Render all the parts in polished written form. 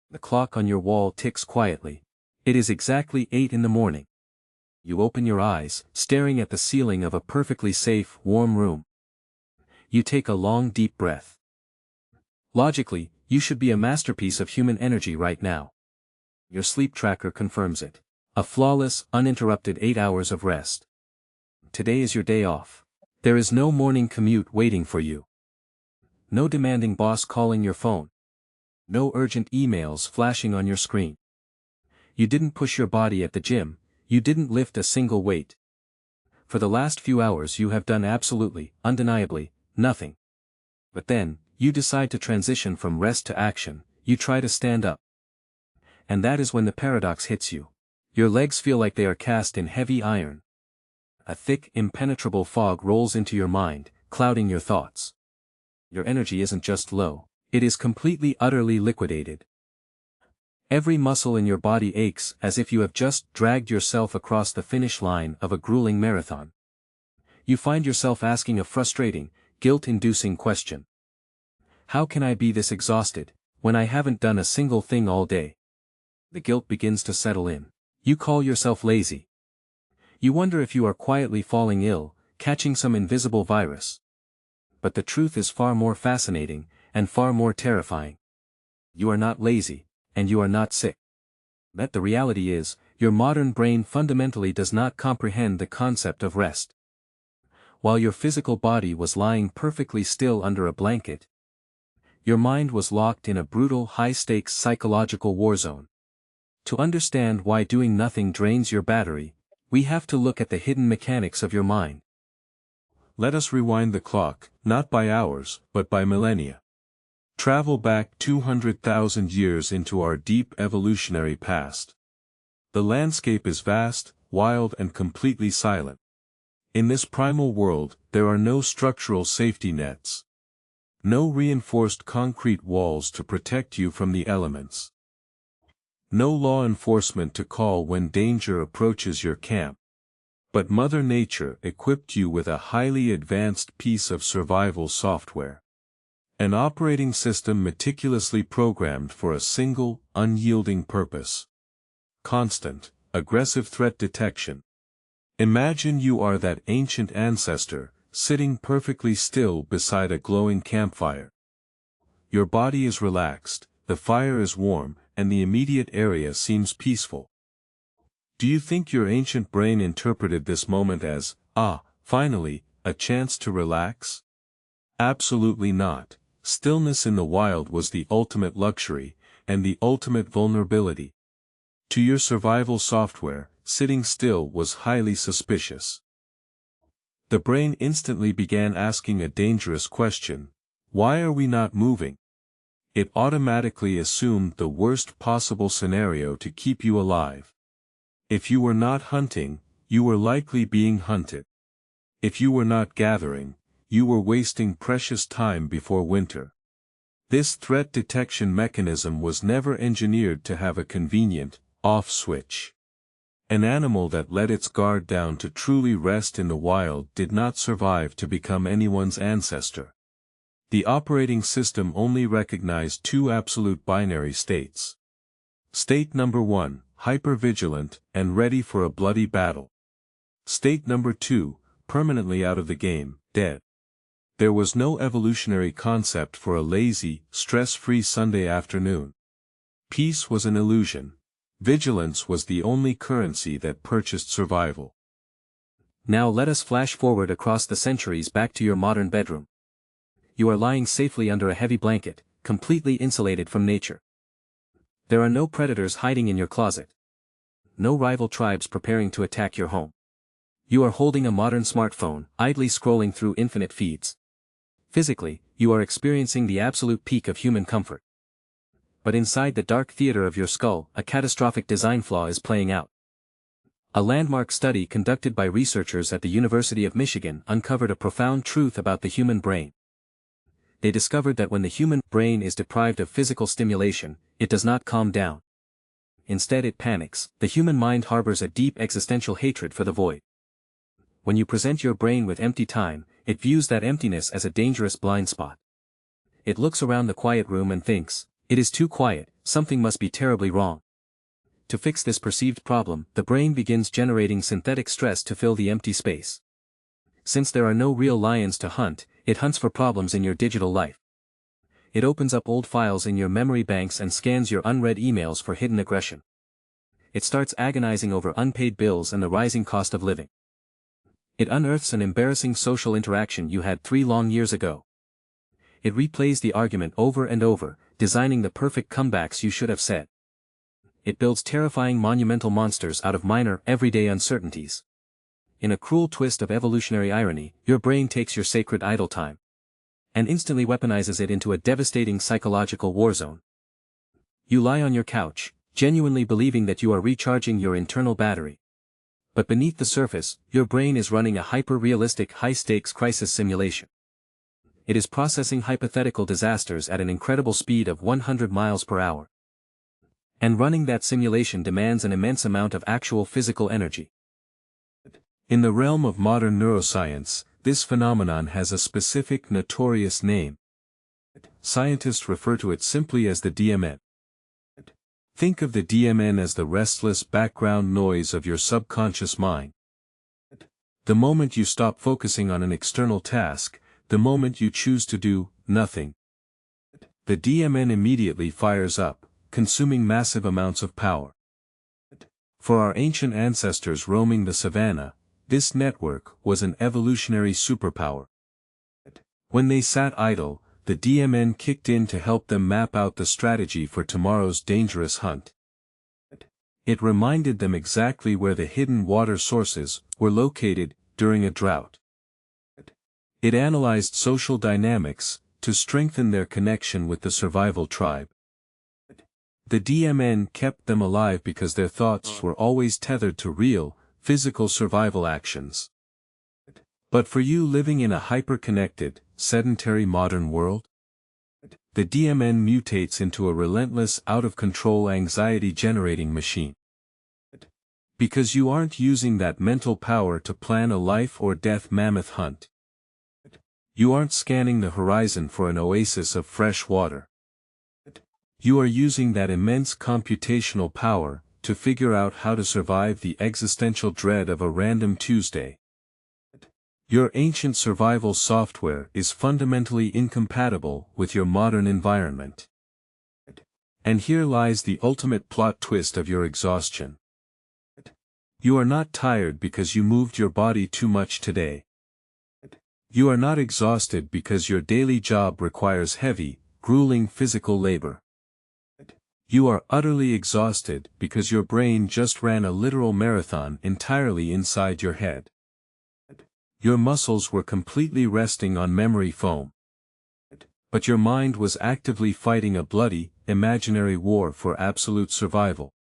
The clock on your wall ticks quietly. It is exactly 8 in the morning. You open your eyes, staring at the ceiling of a perfectly safe, warm room. You take a long deep breath. Logically, you should be a masterpiece of human energy right now. Your sleep tracker confirms it. A flawless, uninterrupted 8 hours of rest. Today is your day off. There is no morning commute waiting for you. No demanding boss calling your phone. No urgent emails flashing on your screen. You didn't push your body at the gym, you didn't lift a single weight. For the last few hours you have done absolutely, undeniably, nothing. But then, you decide to transition from rest to action, you try to stand up. And that is when the paradox hits you. Your legs feel like they are cast in heavy iron. A thick, impenetrable fog rolls into your mind, clouding your thoughts. Your energy isn't just low, it is completely utterly liquidated. Every muscle in your body aches as if you have just dragged yourself across the finish line of a grueling marathon. You find yourself asking a frustrating, guilt-inducing question. How can I be this exhausted, when I haven't done a single thing all day? The guilt begins to settle in. You call yourself lazy. You wonder if you are quietly falling ill, catching some invisible virus. But the truth is far more fascinating, and far more terrifying. You are not lazy, and you are not sick. That the reality is, your modern brain fundamentally does not comprehend the concept of rest. While your physical body was lying perfectly still under a blanket, your mind was locked in a brutal high-stakes psychological war zone. To understand why doing nothing drains your battery, we have to look at the hidden mechanics of your mind. Let us rewind the clock, not by hours, but by millennia. Travel back 200,000 years into our deep evolutionary past. The landscape is vast, wild and completely silent. In this primal world, there are no structural safety nets. No reinforced concrete walls to protect you from the elements. No law enforcement to call when danger approaches your camp. But Mother Nature equipped you with a highly advanced piece of survival software. An operating system meticulously programmed for a single, unyielding purpose. Constant, aggressive threat detection. Imagine you are that ancient ancestor, sitting perfectly still beside a glowing campfire. Your body is relaxed, the fire is warm, and the immediate area seems peaceful. Do you think your ancient brain interpreted this moment as, finally, a chance to relax? Absolutely not. Stillness in the wild was the ultimate luxury, and the ultimate vulnerability. To your survival software, sitting still was highly suspicious. The brain instantly began asking a dangerous question: why are we not moving? It automatically assumed the worst possible scenario to keep you alive. If you were not hunting, you were likely being hunted. If you were not gathering, you were wasting precious time before winter. This threat detection mechanism was never engineered to have a convenient, off switch. An animal that let its guard down to truly rest in the wild did not survive to become anyone's ancestor. The operating system only recognized two absolute binary states. State number 1, hyper-vigilant and ready for a bloody battle. State number 2, permanently out of the game, dead. There was no evolutionary concept for a lazy, stress-free Sunday afternoon. Peace was an illusion. Vigilance was the only currency that purchased survival. Now let us flash forward across the centuries back to your modern bedroom. You are lying safely under a heavy blanket, completely insulated from nature. There are no predators hiding in your closet. No rival tribes preparing to attack your home. You are holding a modern smartphone, idly scrolling through infinite feeds. Physically, you are experiencing the absolute peak of human comfort. But inside the dark theater of your skull, a catastrophic design flaw is playing out. A landmark study conducted by researchers at the University of Michigan uncovered a profound truth about the human brain. They discovered that when the human brain is deprived of physical stimulation, it does not calm down. Instead it panics. The human mind harbors a deep existential hatred for the void. When you present your brain with empty time, it views that emptiness as a dangerous blind spot. It looks around the quiet room and thinks, it is too quiet, something must be terribly wrong. To fix this perceived problem, the brain begins generating synthetic stress to fill the empty space. Since there are no real lions to hunt, it hunts for problems in your digital life. It opens up old files in your memory banks and scans your unread emails for hidden aggression. It starts agonizing over unpaid bills and the rising cost of living. It unearths an embarrassing social interaction you had 3 long years ago. It replays the argument over and over, designing the perfect comebacks you should have said. It builds terrifying monumental monsters out of minor, everyday uncertainties. In a cruel twist of evolutionary irony, your brain takes your sacred idle time and instantly weaponizes it into a devastating psychological war zone. You lie on your couch, genuinely believing that you are recharging your internal battery. But beneath the surface, your brain is running a hyper-realistic high-stakes crisis simulation. It is processing hypothetical disasters at an incredible speed of 100 miles per hour. And running that simulation demands an immense amount of actual physical energy. In the realm of modern neuroscience, this phenomenon has a specific notorious name. Scientists refer to it simply as the DMN. Think of the DMN as the restless background noise of your subconscious mind. The moment you stop focusing on an external task, the moment you choose to do nothing, the DMN immediately fires up, consuming massive amounts of power. For our ancient ancestors roaming the savannah, this network was an evolutionary superpower. When they sat idle, the DMN kicked in to help them map out the strategy for tomorrow's dangerous hunt. It reminded them exactly where the hidden water sources were located during a drought. It analyzed social dynamics to strengthen their connection with the survival tribe. The DMN kept them alive because their thoughts were always tethered to real, physical survival actions. But for you living in a hyper-connected, sedentary modern world, the DMN mutates into a relentless, out-of-control anxiety-generating machine. Because you aren't using that mental power to plan a life-or-death mammoth hunt. You aren't scanning the horizon for an oasis of fresh water. You are using that immense computational power to figure out how to survive the existential dread of a random Tuesday. Your ancient survival software is fundamentally incompatible with your modern environment. And here lies the ultimate plot twist of your exhaustion. You are not tired because you moved your body too much today. You are not exhausted because your daily job requires heavy, grueling physical labor. You are utterly exhausted because your brain just ran a literal marathon entirely inside your head. Your muscles were completely resting on memory foam. But your mind was actively fighting a bloody, imaginary war for absolute survival.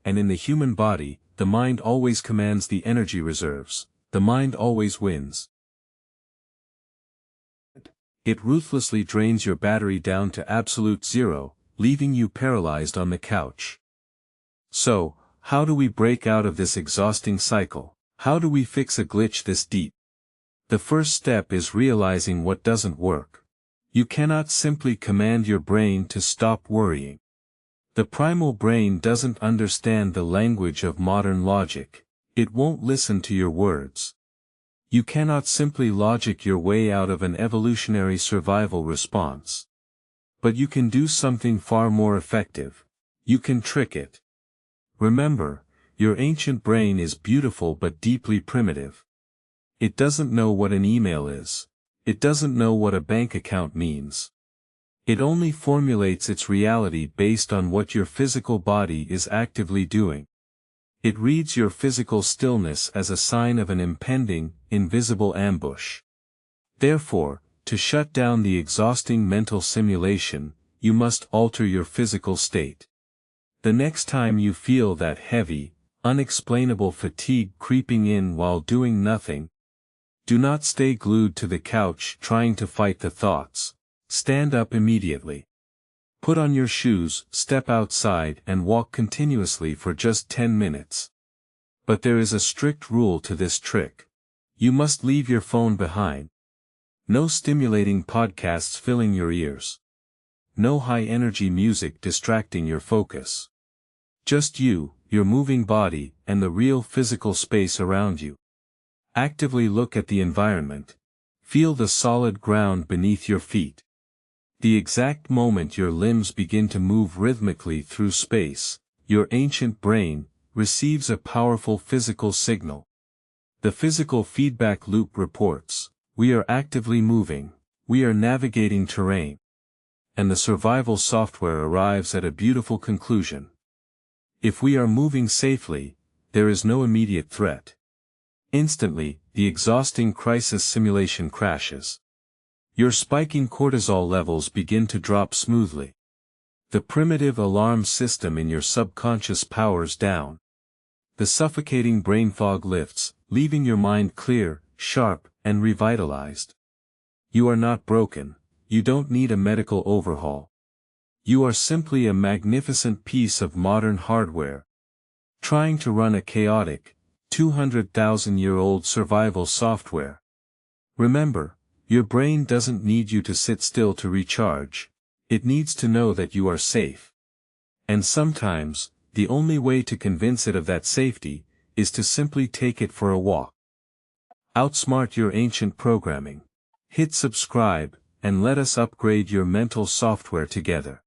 And in the human body, the mind always commands the energy reserves, the mind always wins. It ruthlessly drains your battery down to absolute zero, leaving you paralyzed on the couch. So, how do we break out of this exhausting cycle? How do we fix a glitch this deep? The first step is realizing what doesn't work. You cannot simply command your brain to stop worrying. The primal brain doesn't understand the language of modern logic. It won't listen to your words. You cannot simply logic your way out of an evolutionary survival response. But you can do something far more effective. You can trick it. Remember, your ancient brain is beautiful but deeply primitive. It doesn't know what an email is. It doesn't know what a bank account means. It only formulates its reality based on what your physical body is actively doing. It reads your physical stillness as a sign of an impending, invisible ambush. Therefore, to shut down the exhausting mental simulation, you must alter your physical state. The next time you feel that heavy, unexplainable fatigue creeping in while doing nothing, do not stay glued to the couch trying to fight the thoughts. Stand up immediately. Put on your shoes, step outside and walk continuously for just 10 minutes. But there is a strict rule to this trick. You must leave your phone behind. No stimulating podcasts filling your ears. no high-energy music distracting your focus. Just you, your moving body, and the real physical space around you. Actively look at the environment. Feel the solid ground beneath your feet. The exact moment your limbs begin to move rhythmically through space, your ancient brain receives a powerful physical signal. The physical feedback loop reports, we are actively moving, we are navigating terrain. And the survival software arrives at a beautiful conclusion. If we are moving safely, there is no immediate threat. Instantly, the exhausting crisis simulation crashes. Your spiking cortisol levels begin to drop smoothly. The primitive alarm system in your subconscious powers down. The suffocating brain fog lifts, leaving your mind clear, sharp, and revitalized. You are not broken, you don't need a medical overhaul. You are simply a magnificent piece of modern hardware. Trying to run a chaotic, 200,000-year-old survival software. Remember, your brain doesn't need you to sit still to recharge, it needs to know that you are safe. And sometimes, the only way to convince it of that safety, is to simply take it for a walk. Outsmart your ancient programming. Hit subscribe, and let us upgrade your mental software together.